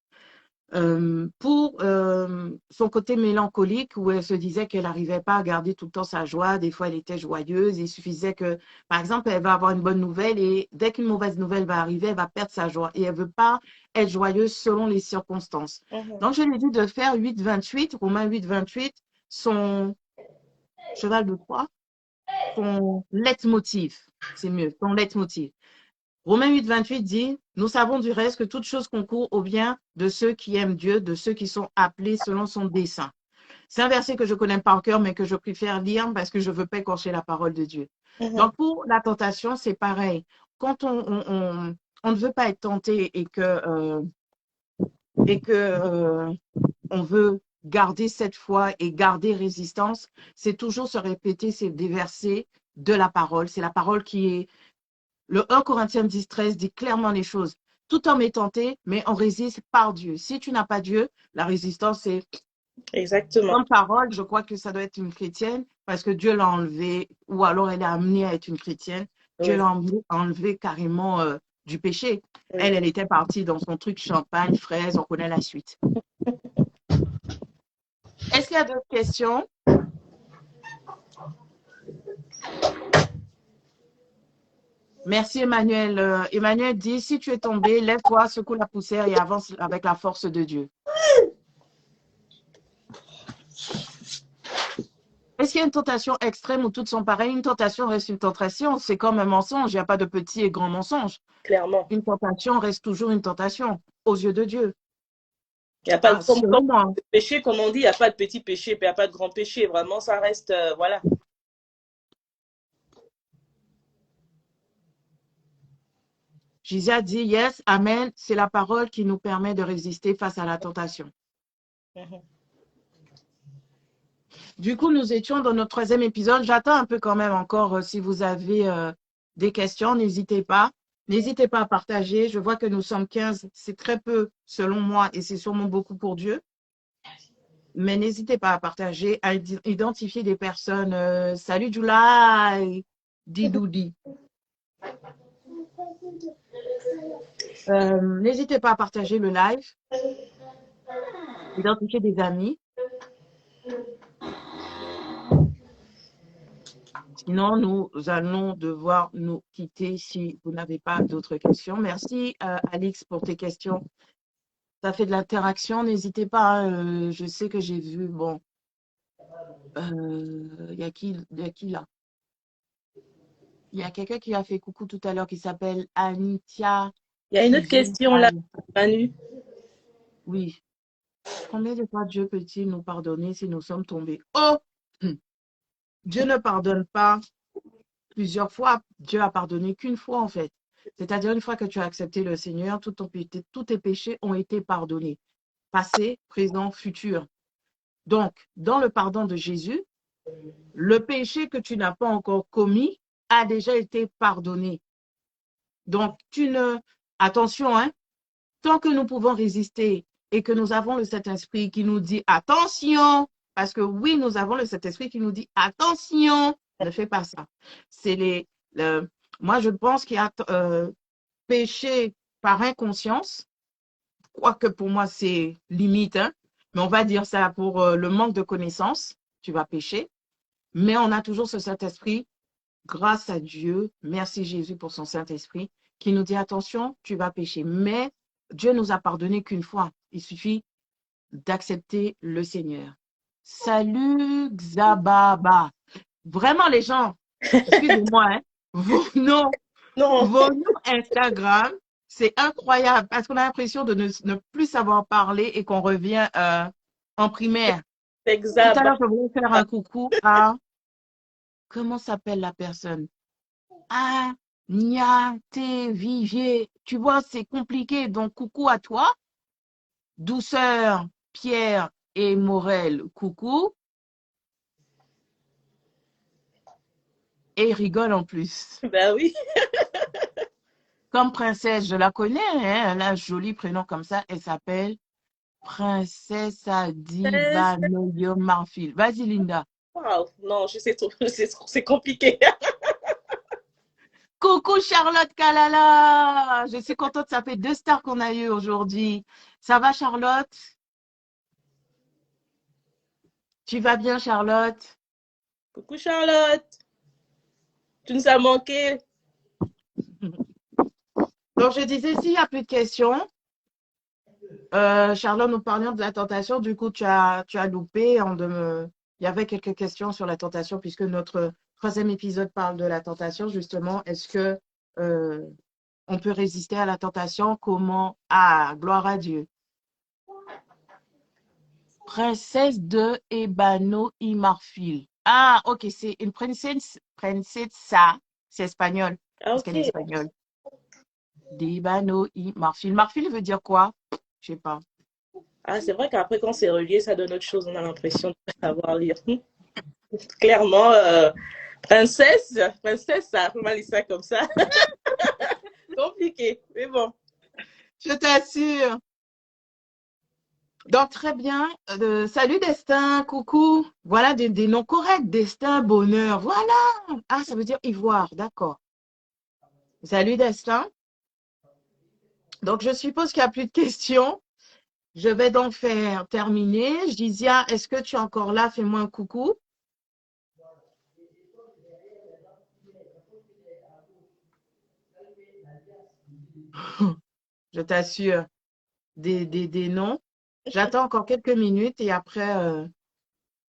Pour son côté mélancolique, où elle se disait qu'elle n'arrivait pas à garder tout le temps sa joie, des fois elle était joyeuse, il suffisait que, par exemple, elle va avoir une bonne nouvelle et dès qu'une mauvaise nouvelle va arriver, elle va perdre sa joie et elle ne veut pas être joyeuse selon les circonstances. Donc, je lui ai dit de faire 8, 28, Romains 8, 28, son cheval de Troie, son leitmotiv, c'est mieux, son leitmotiv. Romains 8, 28 dit, nous savons du reste que toute chose concourt au bien de ceux qui aiment Dieu, de ceux qui sont appelés selon son dessein. C'est un verset que je connais par cœur, mais que je préfère lire parce que je ne veux pas écorcher la parole de Dieu. Donc, pour la tentation, c'est pareil. Quand on ne veut pas être tenté et que on veut garder cette foi et garder résistance, c'est toujours se répéter des versets de la parole. C'est la parole qui est... Le 1 Corinthiens 10, 13 dit clairement les choses. Tout homme est tenté, mais on résiste par Dieu. Si tu n'as pas Dieu, la résistance, c'est... Exactement. Comme parole, je crois que ça doit être une chrétienne parce que Dieu l'a enlevé ou alors elle est amenée à être une chrétienne. Dieu l'a enlevé carrément du péché. Elle était partie dans son truc champagne, fraise, on connaît la suite. Est-ce qu'il y a d'autres questions? Merci Emmanuel. Emmanuel dit, si tu es tombé, lève-toi, secoue la poussière et avance avec la force de Dieu. Est-ce qu'il y a une tentation extrême où toutes sont pareilles? Une tentation reste une tentation. C'est comme un mensonge. Il n'y a pas de petit et grand mensonge. Clairement. Une tentation reste toujours une tentation aux yeux de Dieu. Il n'y a pas de péché, comme on dit, il n'y a pas de petit péché, il n'y a pas de grand péché. Vraiment, ça reste, voilà. Gisèle dit, yes, amen, c'est la parole qui nous permet de résister face à la tentation. Du coup, nous étions dans notre 3e épisode. J'attends un peu quand même encore. Si vous avez des questions, n'hésitez pas. N'hésitez pas à partager. Je vois que nous sommes 15. C'est très peu selon moi et c'est sûrement beaucoup pour Dieu. Mais n'hésitez pas à partager, à identifier des personnes. Salut July, Didoudi. N'hésitez pas à partager le live. Identifier des amis. Sinon, nous allons devoir nous quitter si vous n'avez pas d'autres questions. Merci, Alix, pour tes questions. Ça fait de l'interaction. N'hésitez pas. Je sais que j'ai vu, bon, il y a qui là? Il y a quelqu'un qui a fait coucou tout à l'heure qui s'appelle Anitia. Il y a une autre question là, Manu. Oui. Combien de fois Dieu peut-il nous pardonner si nous sommes tombés? Oh! Dieu ne pardonne pas plusieurs fois. Dieu a pardonné qu'une fois, en fait. C'est-à-dire, une fois que tu as accepté le Seigneur, tous tes péchés ont été pardonnés. Passé, présent, futur. Donc, dans le pardon de Jésus, le péché que tu n'as pas encore commis a déjà été pardonné. Donc, attention, hein, tant que nous pouvons résister et que nous avons le Saint-Esprit qui nous dit attention, parce que oui, nous avons le Saint-Esprit qui nous dit attention, ne fais pas ça. Moi, je pense qu'il y a péché par inconscience, quoique pour moi, c'est limite, hein, mais on va dire ça pour le manque de connaissance, tu vas pécher, mais on a toujours ce Saint-Esprit, grâce à Dieu, merci Jésus pour son Saint-Esprit, qui nous dit attention, tu vas pécher, mais Dieu nous a pardonné qu'une fois. Il suffit d'accepter le Seigneur. Salut Xababa. Vraiment les gens, excusez-moi, hein, Non. vos noms Instagram, c'est incroyable parce qu'on a l'impression de ne plus savoir parler et qu'on revient en primaire. C'est Tout à exact. l'heure, je voulais faire un coucou à, comment s'appelle la personne? Ah, Niate Vivier. Tu vois, c'est compliqué. Donc, coucou à toi. Douceur, Pierre et Morel, coucou. Et il rigole en plus. Ben oui. Comme princesse, je la connais, hein, elle a un joli prénom comme ça. Elle s'appelle Princesse Adiva Noyo Marfil. Vas-y, Linda. Wow. Non, je sais trop. C'est compliqué. Coucou Charlotte Kalala. Je suis contente, ça fait 2 stars qu'on a eues aujourd'hui. Ça va, Charlotte? Tu vas bien, Charlotte? Coucou Charlotte. Tu nous as manqué. Donc, je disais, s'il n'y a plus de questions, Charlotte, nous parlions de la tentation. Du coup, tu as loupé. Il y avait quelques questions sur la tentation, puisque notre 3e épisode parle de la tentation. Justement, est-ce que on peut résister à la tentation? Comment? Ah, gloire à Dieu. Princesse de Ébano y Marfil. Ah, ok, c'est une princesa. C'est espagnol, Ah, parce ok. qu'elle est espagnole. D'Ébano y Marfil. Marfil veut dire quoi? Je sais pas. Ah, c'est vrai qu'après, quand c'est relié, ça donne autre chose. On a l'impression de savoir lire. Clairement, princesse, ça faut mal dire ça comme ça. Compliqué, mais bon. Je t'assure. Donc, très bien. Salut Destin, coucou. Voilà des noms corrects. Destin, bonheur. Voilà. Ah, ça veut dire ivoire. D'accord. Salut Destin. Donc, je suppose qu'il n'y a plus de questions. Je vais donc faire terminer. Gizia, est-ce que tu es encore là? Fais-moi un coucou. Je t'assure. Des noms. J'attends encore quelques minutes et après,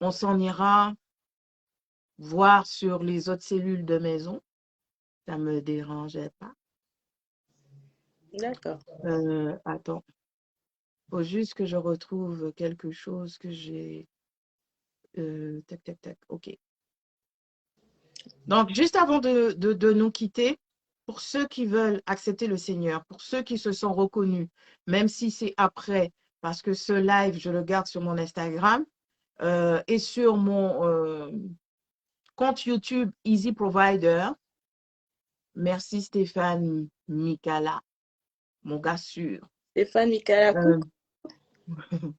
on s'en ira voir sur les autres cellules de maison. Ça ne me dérangeait pas. D'accord. Attends. Faut juste que je retrouve quelque chose que j'ai. Tac, tac, tac. OK. Donc, juste avant de nous quitter, pour ceux qui veulent accepter le Seigneur, pour ceux qui se sont reconnus, même si c'est après, parce que ce live, je le garde sur mon Instagram et sur mon compte YouTube Easy Provider. Merci Stéphane Mikala, mon gars sûr. Stéphane Michaela, coucou.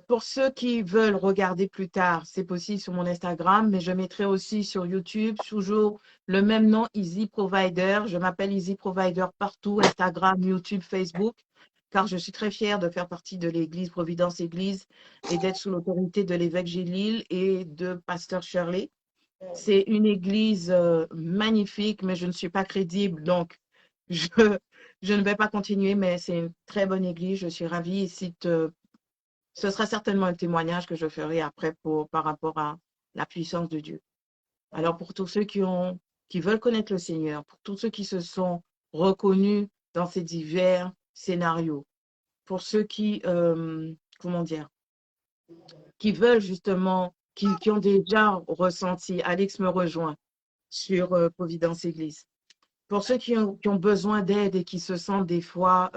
Pour ceux qui veulent regarder plus tard, c'est possible sur mon Instagram, mais je mettrai aussi sur YouTube, toujours le même nom, Easy Provider. Je m'appelle Easy Provider partout, Instagram, YouTube, Facebook, car je suis très fière de faire partie de l'Église Providence Église et d'être sous l'autorité de l'évêque Gélil et de Pasteur Shirley. C'est une église magnifique, mais je ne suis pas crédible, donc je ne vais pas continuer, mais c'est une très bonne église. Je suis ravie ici ce sera certainement un témoignage que je ferai après par rapport à la puissance de Dieu. Alors, pour tous ceux qui veulent connaître le Seigneur, pour tous ceux qui se sont reconnus dans ces divers scénarios, pour ceux qui, comment dire, qui veulent justement, qui ont déjà ressenti, Alex me rejoint sur Providence Église. Pour ceux qui ont besoin d'aide et qui se sentent des fois,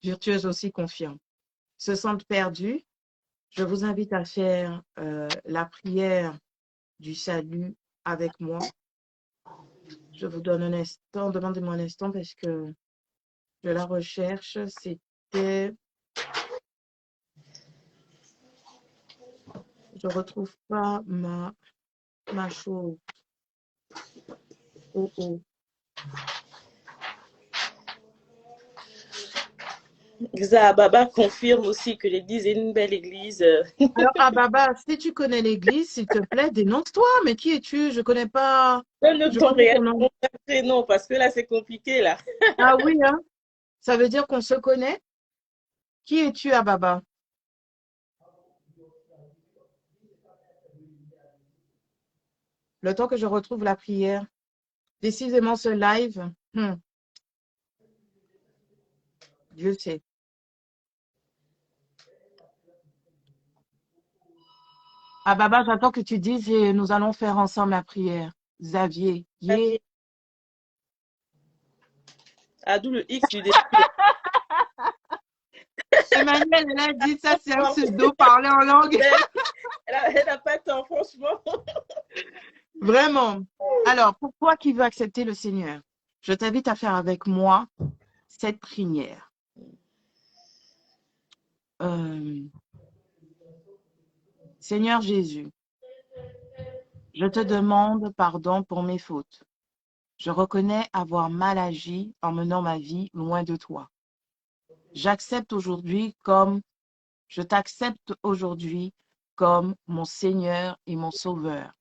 Virtueuse aussi confirme, se sentent perdus, je vous invite à faire la prière du salut avec moi. Je vous donne un instant, demandez-moi un instant parce que je la recherche. C'était, je retrouve pas ma chose. Oh, oh. Baba confirme aussi que l'église est une belle église. Alors, Ababa, si tu connais l'église, s'il te plaît, dénonce-toi. Mais qui es-tu? Je connais pas. Donne Je ton connais réel ton nom. prénom parce que là, c'est compliqué, là. Ah oui, hein? Ça veut dire qu'on se connaît? Qui es-tu, Ababa? Le temps que je retrouve la prière. Décidément, ce live, Dieu sait. Ababa, j'attends que tu dises et nous allons faire ensemble la prière. Xavier, yeah. Ah, d'où le X du début. Emmanuel, elle a dit ça, c'est un pseudo parler en langue. Elle n'a pas tort, franchement. Vraiment. Alors, pour toi qui veux accepter le Seigneur, je t'invite à faire avec moi cette prière. Seigneur Jésus, je te demande pardon pour mes fautes. Je reconnais avoir mal agi en menant ma vie loin de toi. Je t'accepte aujourd'hui comme mon Seigneur et mon Sauveur.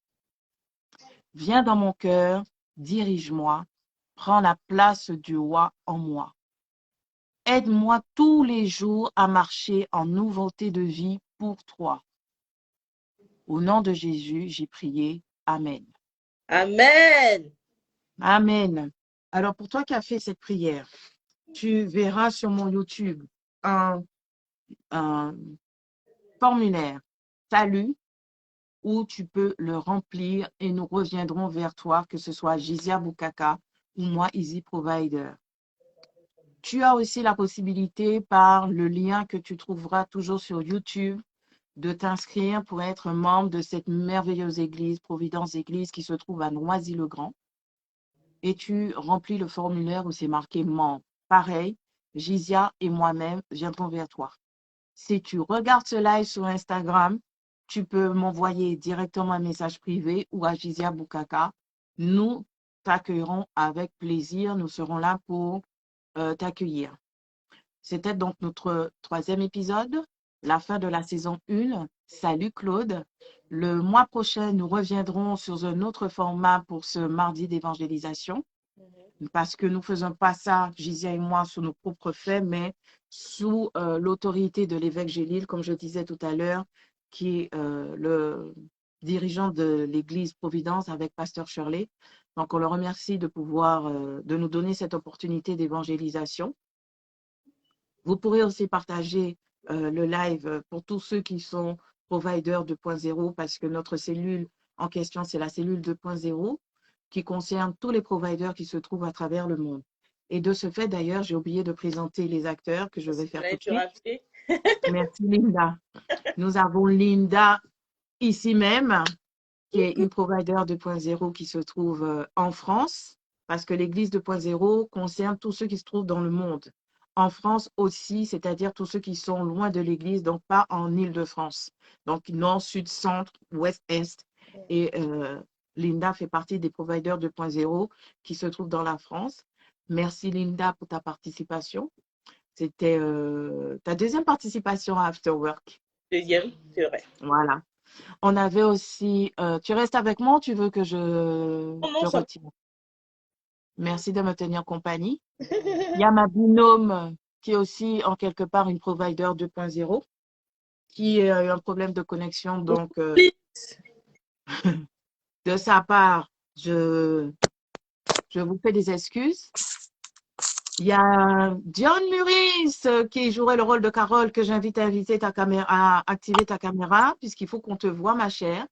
Viens dans mon cœur, dirige-moi, prends la place du roi en moi. Aide-moi tous les jours à marcher en nouveauté de vie pour toi. Au nom de Jésus, j'ai prié. Amen. Amen. Amen. Alors, pour toi qui as fait cette prière, tu verras sur mon YouTube un formulaire salut où tu peux le remplir et nous reviendrons vers toi, que ce soit Gizia Bukaka ou moi, Easy Provider. Tu as aussi la possibilité, par le lien que tu trouveras toujours sur YouTube, de t'inscrire pour être membre de cette merveilleuse église, Providence Église, qui se trouve à Noisy-le-Grand. Et tu remplis le formulaire où c'est marqué membre. Pareil, Gizia et moi-même viendrons vers toi. Si tu regardes ce live sur Instagram, tu peux m'envoyer directement un message privé ou à Gizia Bukaka. Nous t'accueillerons avec plaisir. Nous serons là pour t'accueillir. C'était donc notre 3e épisode, la fin de la saison 1. Salut Claude. Le mois prochain, nous reviendrons sur un autre format pour ce mardi d'évangélisation, parce que nous ne faisons pas ça, Gizia et moi, sous nos propres faits, mais sous l'autorité de l'évêque Gélil, comme je disais tout à l'heure, qui est le dirigeant de l'église Providence avec Pasteur Shirley. Donc, on le remercie de pouvoir, de nous donner cette opportunité d'évangélisation. Vous pourrez aussi partager le live pour tous ceux qui sont providers 2.0, parce que notre cellule en question, c'est la cellule 2.0 qui concerne tous les providers qui se trouvent à travers le monde. Et de ce fait, d'ailleurs, j'ai oublié de présenter les acteurs que je vais faire tout de suite. Merci Linda. Nous avons Linda ici même, qui est une provider 2.0 qui se trouve en France, parce que l'église 2.0 concerne tous ceux qui se trouvent dans le monde. En France aussi, c'est-à-dire tous ceux qui sont loin de l'église, donc pas en Île-de-France. Donc nord, sud, centre, ouest, est. Et Linda fait partie des providers 2.0 qui se trouvent dans la France. Merci Linda pour ta participation. C'était ta 2e participation à After Work. 2e, c'est vrai. Voilà. On avait aussi... tu restes avec moi ou tu veux que je retire? Merci de me tenir compagnie. Il y a ma binôme qui est aussi en quelque part une provider 2.0 qui a eu un problème de connexion. Donc, de sa part, je vous fais des excuses. Il y a John Muris qui jouerait le rôle de Carole, que j'invite à inviter ta caméra, à activer ta caméra, puisqu'il faut qu'on te voit, ma chère.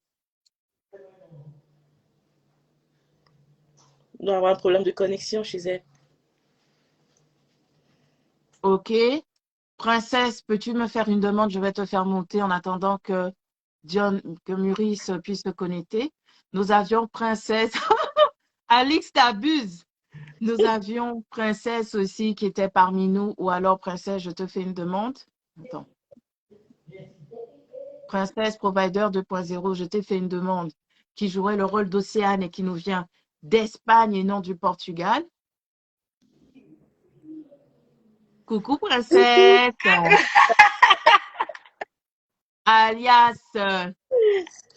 Il doit avoir un problème de connexion chez elle. OK. Princesse, peux-tu me faire une demande? Je vais te faire monter en attendant que Muris puisse se connecter. Nous avions Princesse. Alix, t'abuses. Nous avions Princesse aussi qui était parmi nous. Ou alors, Princesse, je te fais une demande. Attends. Princesse Provider 2.0, je t'ai fait une demande qui jouerait le rôle d'Océane et qui nous vient d'Espagne et non du Portugal. Coucou, Princesse. Alias.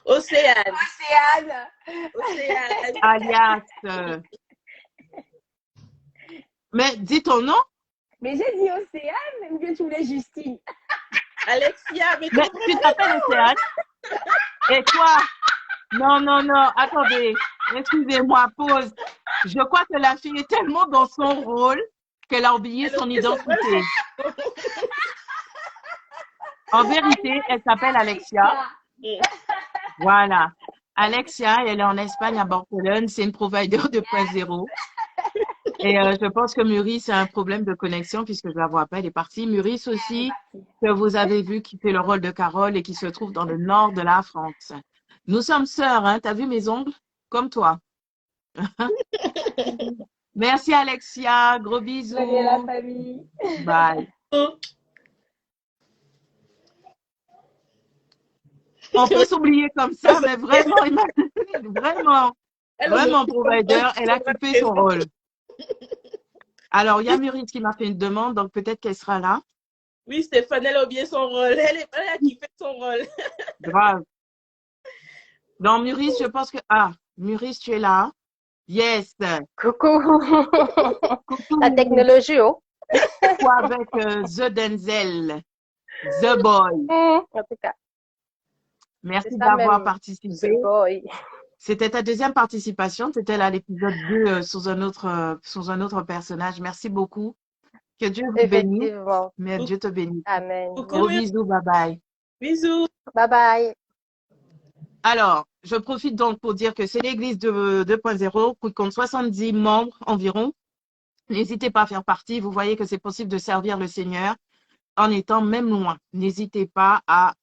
Océane. Océane. Océane. Alias. Mais dis ton nom. Mais j'ai dit Océane, ou bien tu voulais Justine? Alexia, mais Mais tu t'appelles Océane. Et toi? Non, non, non, attendez. Excusez-moi, pause. Je crois que la fille est tellement dans son rôle qu'elle a oublié son identité. En vérité, elle s'appelle Alexia. Voilà. Alexia, elle est en Espagne, à Barcelone. C'est une provider 2.0. Et je pense que Muris a un problème de connexion puisque je la vois pas, elle est partie. Muris aussi, que vous avez vu, qui fait le rôle de Carole et qui se trouve dans le nord de la France. Nous sommes sœurs, hein. T'as vu mes ongles? Comme toi. Merci Alexia, gros bisous. Salut à la famille. Bye. On peut s'oublier comme ça, mais vraiment, vraiment provider, elle a coupé son rôle. Alors, il y a Muris qui m'a fait une demande, donc peut-être qu'elle sera là. Oui, Stéphane, elle a oublié son rôle. Elle a kiffé son rôle. Grave. Donc, Muris, je pense que... Ah, Muris, tu es là. Yes. Coucou. Coucou. La technologie, oh. Quoi avec The Denzel, The Boy. En tout cas. Merci C'est ça d'avoir même. participé. The Boy. C'était ta deuxième participation. C'était là l'épisode 2 sous un autre personnage. Merci beaucoup. Que Dieu vous bénisse. Effectivement. Mais Dieu te bénisse. Amen. Gros bisous. Bye bye. Bisous. Bye bye. Alors, je profite donc pour dire que c'est l'église de 2.0 qui compte 70 membres environ. N'hésitez pas à faire partie. Vous voyez que c'est possible de servir le Seigneur en étant même loin. N'hésitez pas à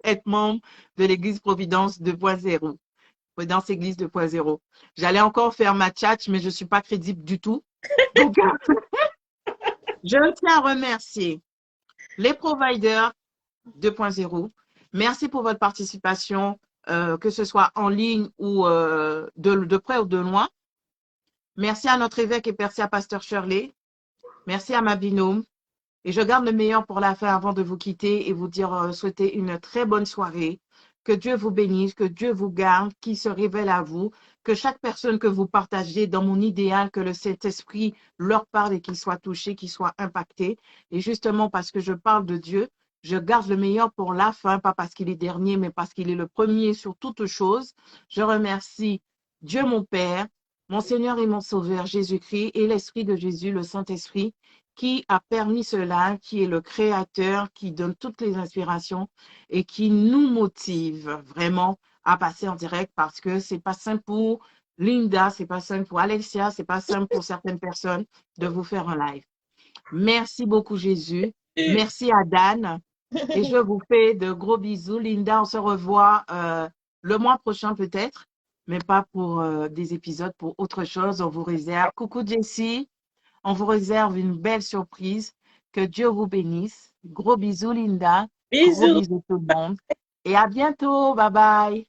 être membre de l'église Providence 2.0. Providence Église 2.0. J'allais encore faire ma tchatch, mais je ne suis pas crédible du tout. Donc, je tiens à remercier les providers 2.0. Merci pour votre participation, que ce soit en ligne ou de près ou de loin. Merci à notre évêque et merci à Pasteur Shirley. Merci à ma binôme. Et je garde le meilleur pour la fin avant de vous quitter et vous dire souhaiter une très bonne soirée. Que Dieu vous bénisse, que Dieu vous garde, qu'il se révèle à vous, que chaque personne que vous partagez dans mon idéal, que le Saint-Esprit leur parle et qu'il soit touché, qu'il soit impacté. Et justement parce que je parle de Dieu, je garde le meilleur pour la fin, pas parce qu'il est dernier, mais parce qu'il est le premier sur toutes choses. Je remercie Dieu mon Père, mon Seigneur et mon Sauveur Jésus-Christ et l'Esprit de Jésus, le Saint-Esprit, qui a permis cela, qui est le créateur, qui donne toutes les inspirations et qui nous motive vraiment à passer en direct parce que c'est pas simple pour Linda, c'est pas simple pour Alexia, c'est pas simple pour certaines personnes de vous faire un live. Merci beaucoup Jésus. Merci à Dan. Et je vous fais de gros bisous. Linda, on se revoit le mois prochain peut-être, mais pas pour des épisodes, pour autre chose. On vous réserve. Coucou Jessie. On vous réserve une belle surprise. Que Dieu vous bénisse. Gros bisous, Linda. Bisous. Gros bisous tout le monde. Et à bientôt. Bye bye.